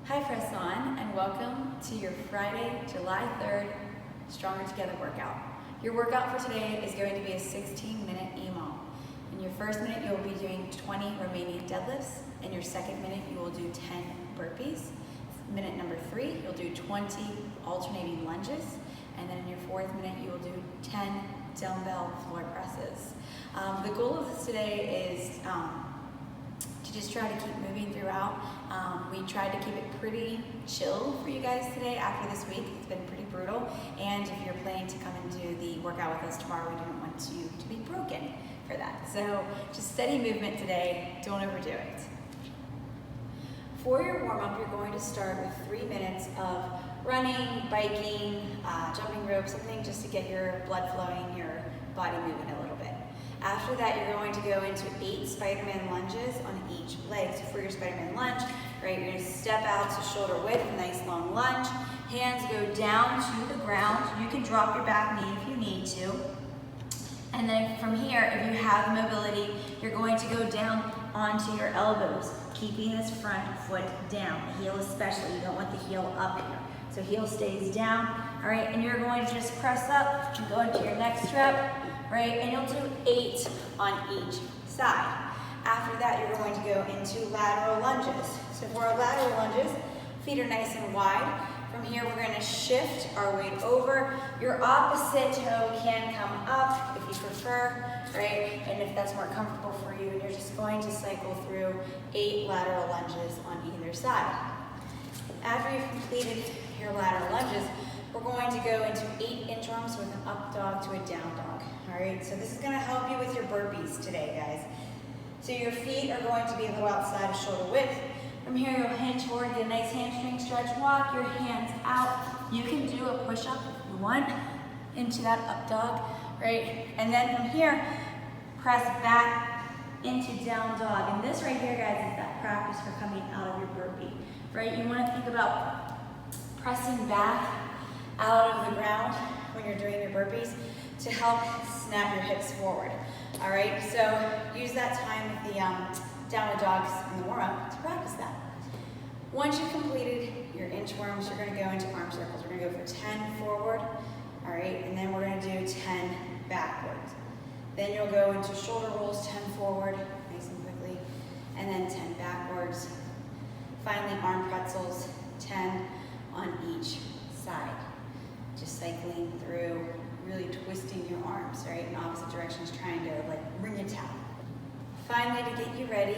Hi Press On, and welcome to your Friday, July 3rd Stronger Together workout. Your workout for today is going to be a 16-minute EMOM. In your first minute, you will be doing 20 Romanian deadlifts. In your second minute, you will do 10 burpees. Minute number 3, you'll do 20 alternating lunges. And then in your fourth minute, you will do 10 dumbbell floor presses. The goal of this today is to just try to keep moving throughout. We tried to keep it pretty chill for you guys today after this week. It's been pretty brutal. And if you're planning to come and do the workout with us tomorrow, we don't want you to be broken for that. So just steady movement today, don't overdo it. For your warm-up, you're going to start with 3 minutes of running, biking, jumping rope, something just to get your blood flowing, your body moving a little bit. After that, you're going to go into 8 Spiderman lunges on each leg. So for your Spiderman lunge, right, you're going to step out to shoulder width, nice long lunge. Hands go down to the ground. You can drop your back knee if you need to. And then from here, if you have mobility, you're going to go down onto your elbows, keeping this front foot down, the heel especially. You don't want the heel up here. So heel stays down, all right? And you're going to just press up and go into your next rep, right? And you'll do 8 on each side. After that, you're going to go into lateral lunges. So for our lateral lunges, feet are nice and wide. From here, we're going to shift our weight over. Your opposite toe can come up if you prefer, right? And if that's more comfortable for you, and you're just going to cycle through 8 lateral lunges on either side. After you've completed your lateral lunges, we're going to go into 8 inchworms with an up dog to a down dog. All right, so this is going to help you with your burpees today, guys. So your feet are going to be a little outside of shoulder width. From here, you'll hinge forward, get a nice hamstring stretch, walk your hands out. You can do a push-up if you want into that up dog, right? And then from here, press back into down dog. And this right here, guys, is that practice for coming out of your burpee, right? You want to think about pressing back out of the ground when you're doing your burpees to help snap your hips forward. All right, so use that time with the downward dogs in the warm-up to practice that. Once you've completed your inchworms, you're going to go into arm circles. We're going to go for 10 forward, all right, and then we're going to do 10 backwards. Then you'll go into shoulder rolls, 10 forward, nice and quickly, and then 10 backwards. Finally, arm pretzels, 10 on each side. Just cycling through, really twisting your arms, right, in opposite directions, trying to like bring it down. Finally, to get you ready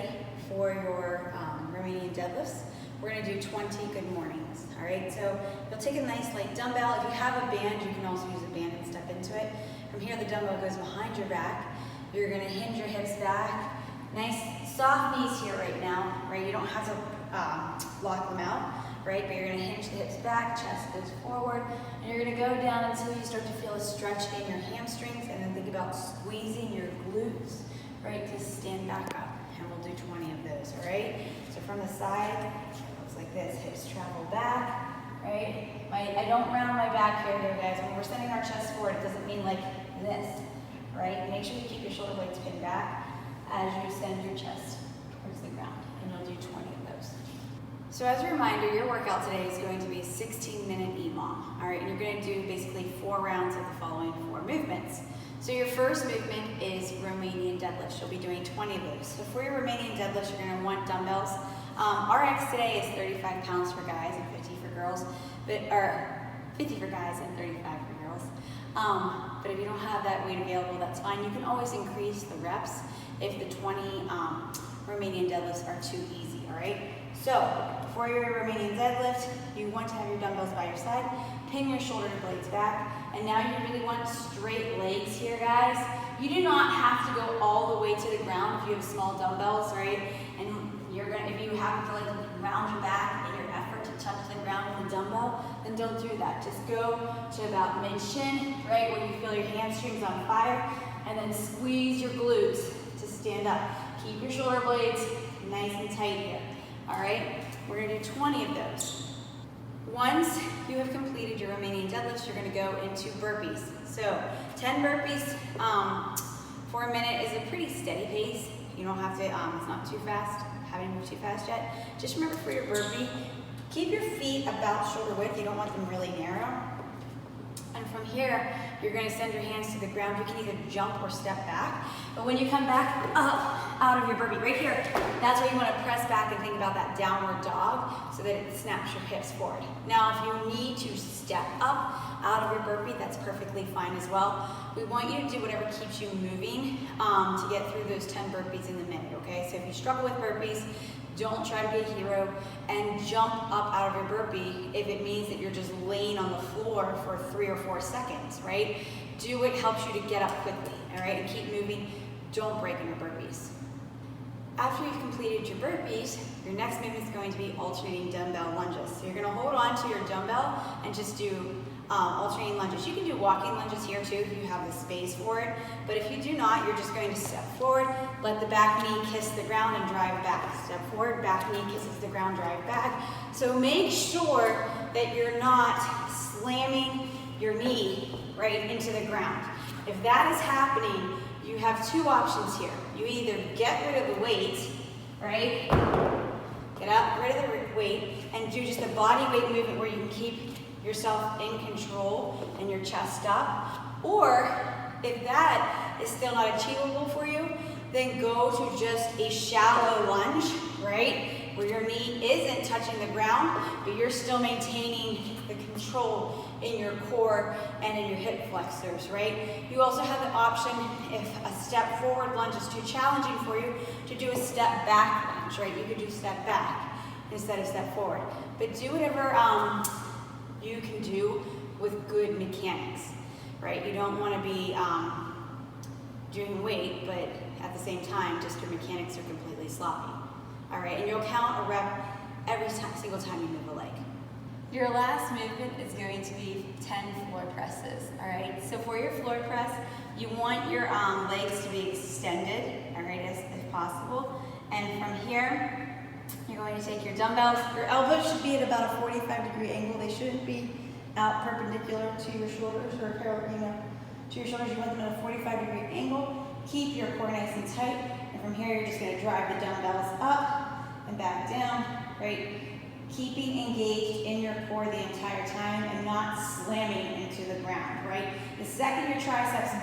for your Romanian deadlifts, we're going to do 20 good mornings, all right? So you'll take a nice light dumbbell. If you have a band, you can also use a band and step into it. From here, the dumbbell goes behind your back. You're going to hinge your hips back. Nice soft knees here right now, right? You don't have to lock them out, right? But you're going to hinge the hips back, chest goes forward, and you're going to go down until you start to feel a stretch in your hamstrings, and then think about squeezing your glutes, right, to stand back up. And we'll do 20 of those, all right? So from the side, it looks like this. Hips travel back, right? I don't round my back here, guys. When we're sending our chest forward, it doesn't mean like this, right? Make sure you keep your shoulder blades pinned back as you send your chest towards the ground, and you'll do 20 of those. So as a reminder, your workout today is going to be a 16-minute EMOM, all right? And you're going to do basically 4 rounds of the following 4 movements. So your first movement is Romanian deadlifts. You'll be doing 20 of those. So for your Romanian deadlifts, you're going to want dumbbells. RX today is 35 pounds for guys and 50 for girls, or 50 for guys and 35 for girls. But if you don't have that weight available, that's fine. You can always increase the reps if the 20 Romanian deadlifts are too easy, all right? So for your Romanian deadlift, you want to have your dumbbells by your side, pin your shoulder blades back, and now you really want straight legs here, guys. You do not have to go all the way to the ground if you have small dumbbells, right? And if you happen to like round your back in your effort to touch the ground with a dumbbell, then don't do that. Just go to about mid-shin, right, where you feel your hamstrings on fire, and then squeeze your glutes to stand up. Keep your shoulder blades nice and tight here, all right? We're gonna do 20 of those. Once you have completed your Romanian deadlifts, you're gonna go into burpees. So 10 burpees for a minute is a pretty steady pace. You don't have to, it's not too fast, haven't moved too fast yet. Just remember for your burpee, Keep your feet about shoulder width. You don't want them really narrow. And from here, you're going to send your hands to the ground. You can either jump or step back. But when you come back up out of your burpee, right here, that's where you want to press back and think about that downward dog so that it snaps your hips forward. Now, if you need to step up out of your burpee, that's perfectly fine as well. We want you to do whatever keeps you moving to get through those 10 burpees in the minute, okay? So if you struggle with burpees, don't try to be a hero and jump up out of your burpee if it means that you're just laying on the floor for 3 or 4 seconds, right? Do what helps you to get up quickly, all right? And keep moving. Don't break in your burpees. After you've completed your burpees, your next movement is going to be alternating dumbbell lunges. So you're going to hold on to your dumbbell and just do alternating lunges. You can do walking lunges here too if you have the space for it, but if you do not, you're just going to step forward, let the back knee kiss the ground and drive back. Step forward, back knee kisses the ground, drive back. So make sure that you're not slamming your knee right into the ground. If that is happening, you have 2 options here. You either get rid of the weight, right? Get rid of the weight and do just a body weight movement where you can keep yourself in control and your chest up. Or if that is still not achievable for you, then go to just a shallow lunge, right? Where your knee isn't touching the ground, but you're still maintaining the control in your core and in your hip flexors, right? You also have the option, if a step forward lunge is too challenging for you, to do a step back lunge, right? You could do step back instead of step forward. But do whatever you can do with good mechanics, right? You don't want to be doing weight, but at the same time, just your mechanics are completely sloppy. All right, and you'll count a rep every single time you move a leg. Your last movement is going to be 10 floor presses, all right? So for your floor press, you want your legs to be extended, all right, if possible. And from here, you're going to take your dumbbells. Your elbows should be at about a 45-degree angle. They shouldn't be out perpendicular to your shoulders or parallel, to your shoulders. You want them at a 45-degree angle. Keep your core nice and tight. And from here, you're just going to drive the dumbbells up and back down, right? Keeping engaged in your core the entire time and not slamming into the ground, right? The second your triceps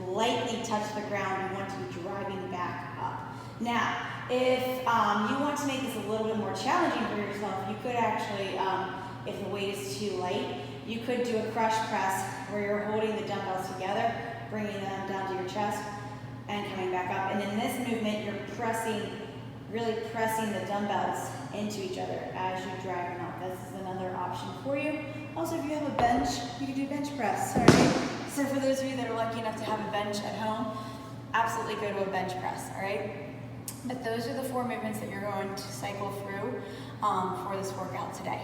lightly touch the ground, you want to be driving back up. Now, if you want to make this a little bit more challenging for yourself, you could actually, if the weight is too light, you could do a crush press where you're holding the dumbbells together, bringing them down to your chest, and coming back up. And in this movement, you're really pressing the dumbbells into each other as you drag them up. This is another option for you. Also, if you have a bench, you can do bench press, all right? So for those of you that are lucky enough to have a bench at home, absolutely go to a bench press, all right? But those are the 4 movements that you're going to cycle through for this workout today.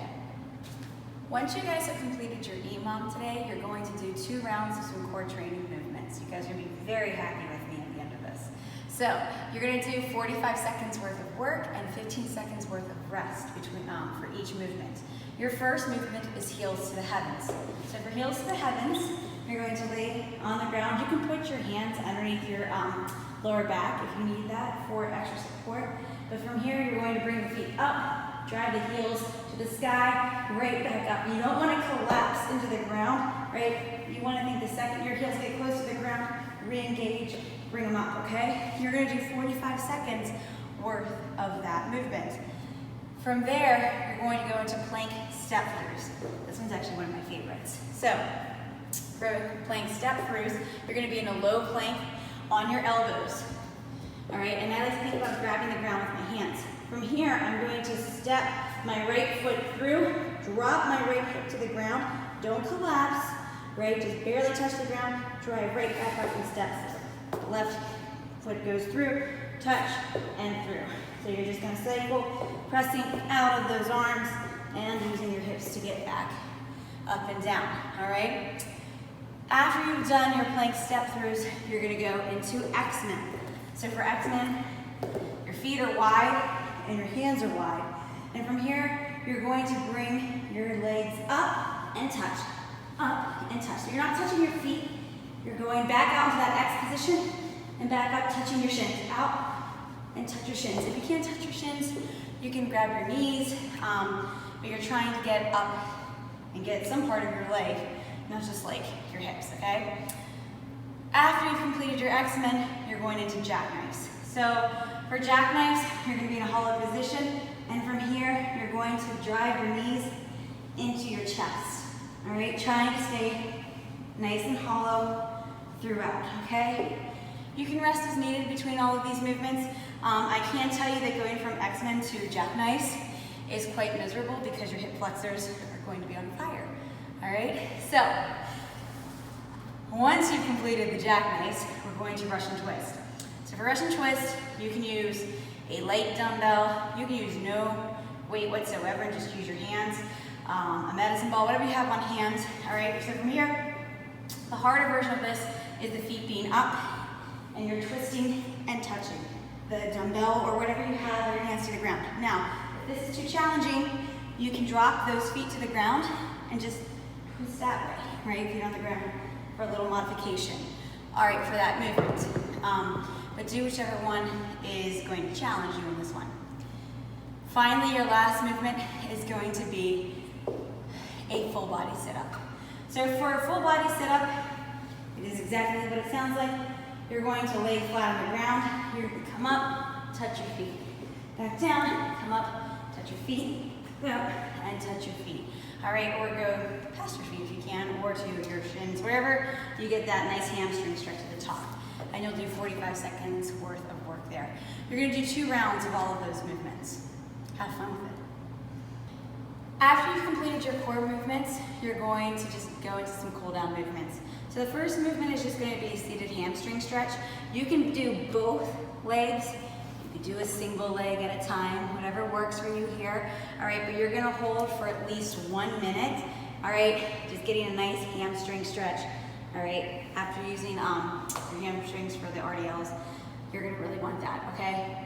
Once you guys have completed your EMOM today, you're going to do 2 rounds of some core training movements. You guys are going to be very happy with me at the end of this. So you're going to do 45 seconds worth of work and 15 seconds worth of rest between for each movement. Your first movement is heels to the heavens. So for heels to the heavens, you're going to lay on the ground. You can put your hands underneath your lower back if you need that for extra support. But from here, you're going to bring the feet up, drive the heels to the sky, right back up. You don't want to collapse into the ground, right? You want to think the second your heels get close to the ground, re-engage, bring them up, okay? You're going to do 45 seconds worth of that movement. From there, you're going to go into plank step throughs. This one's actually one of my favorites. So, for plank step throughs, you're going to be in a low plank on your elbows. All right, and I like to think about grabbing the ground with my hands. From here, I'm going to step my right foot through, drop my right hip to the ground, don't collapse, right? Just barely touch the ground, drive right back up and step. Left foot goes through, touch, and through. So you're just going to cycle, pressing out of those arms and using your hips to get back up and down, all right? After you've done your plank step throughs, you're going to go into X-Men. So for X-Men, your feet are wide and your hands are wide. And from here, you're going to bring your legs up and touch, up and touch. So you're not touching your feet, you're going back out into that X position and back up, touching your shins, out and touch your shins. If you can't touch your shins, You can grab your knees, but you're trying to get up and get some part of your leg, not just like your hips, okay? After you've completed your X-Men, you're going into jackknives. So for jackknives, you're going to be in a hollow position, and from here, you're going to drive your knees into your chest. All right, trying to stay nice and hollow throughout, okay? You can rest as needed between all of these movements. I can tell you that going from X-Men to jackknives is quite miserable because your hip flexors are going to be on fire, all right? So, once you've completed the jackknives, we're going to Russian twist. So for Russian twist, you can use a light dumbbell, you can use no weight whatsoever and just use your hands, a medicine ball, whatever you have on hand, all right? So from here, the harder version of this is the feet being up and you're twisting and touching the dumbbell or whatever you have with your hands to the ground. Now, if this is too challenging, you can drop those feet to the ground and just twist that way, right? Feet on the ground for a little modification. All right, for that movement. But do whichever one is going to challenge you in this one. Finally, your last movement is going to be a full body sit-up. So for a full body sit-up, it is exactly what it sounds like. You're going to lay flat on the ground. You're going to come up, touch your feet. Back down, come up, touch your feet, up, and touch your feet. All right, or go past your feet if you can, or to your shins, wherever you get that nice hamstring stretch at the top. And you'll do 45 seconds worth of work there. You're going to do 2 rounds of all of those movements. Have fun with it. After you've completed your core movements, you're going to just go into some cool down movements. So the first movement is just going to be a seated hamstring stretch. You can do both legs. You can do a single leg at a time, whatever works for you here. All right, but you're going to hold for at least 1 minute. All right, just getting a nice hamstring stretch. All right, after using your hamstrings for the RDLs, you're going to really want that, okay?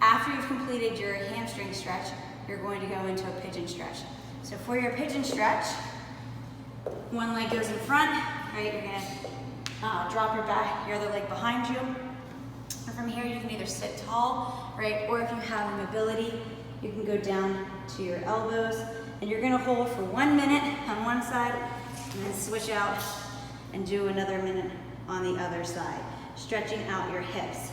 After you've completed your hamstring stretch, you're going to go into a pigeon stretch. So for your pigeon stretch, one leg goes in front, right? You're gonna drop your other leg behind you. And from here, you can either sit tall, right? Or if you have a mobility, you can go down to your elbows. And you're gonna hold for 1 minute on one side, and then switch out and do another minute on the other side, stretching out your hips.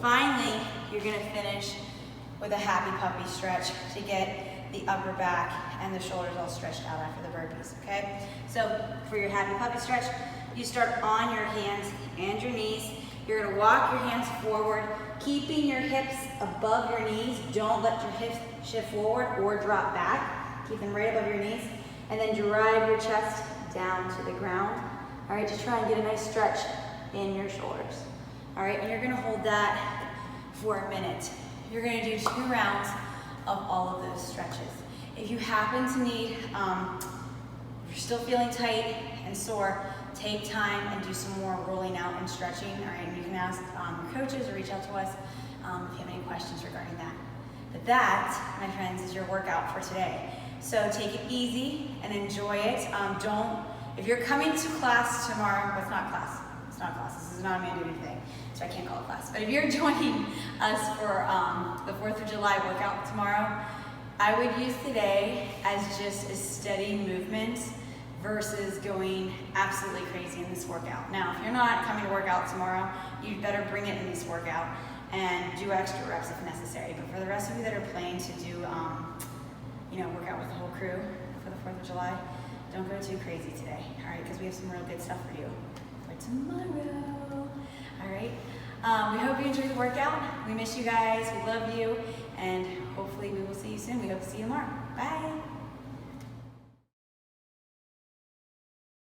Finally, you're gonna finish with a happy puppy stretch to get the upper back and the shoulders all stretched out after the burpees, okay? So for your happy puppy stretch, you start on your hands and your knees. You're gonna walk your hands forward, keeping your hips above your knees. Don't let your hips shift forward or drop back. Keep them right above your knees. And then drive your chest down to the ground. All right, just try and get a nice stretch in your shoulders. All right, and you're gonna hold that for a minute. You're gonna do 2 rounds of all of those stretches. If you happen to need, you're still feeling tight and sore, take time and do some more rolling out and stretching. All right, and you can ask your coaches or reach out to us if you have any questions regarding that. But that, my friends, is your workout for today. So take it easy and enjoy it. If you're coming to class tomorrow, well, it's not class, this is not a mandated thing, so I can't call it class. But if you're joining us for the 4th of July workout tomorrow, I would use today as just a steady movement versus going absolutely crazy in this workout. Now, if you're not coming to work out tomorrow, you'd better bring it in this workout and do extra reps if necessary. But for the rest of you that are planning to do, work out with the whole crew for the 4th of July, don't go too crazy today, all right? Because we have some real good stuff for you for tomorrow, all right? We hope you enjoyed the workout. We miss you guys, we love you, and hopefully we will see you soon. We hope to see you tomorrow. Bye.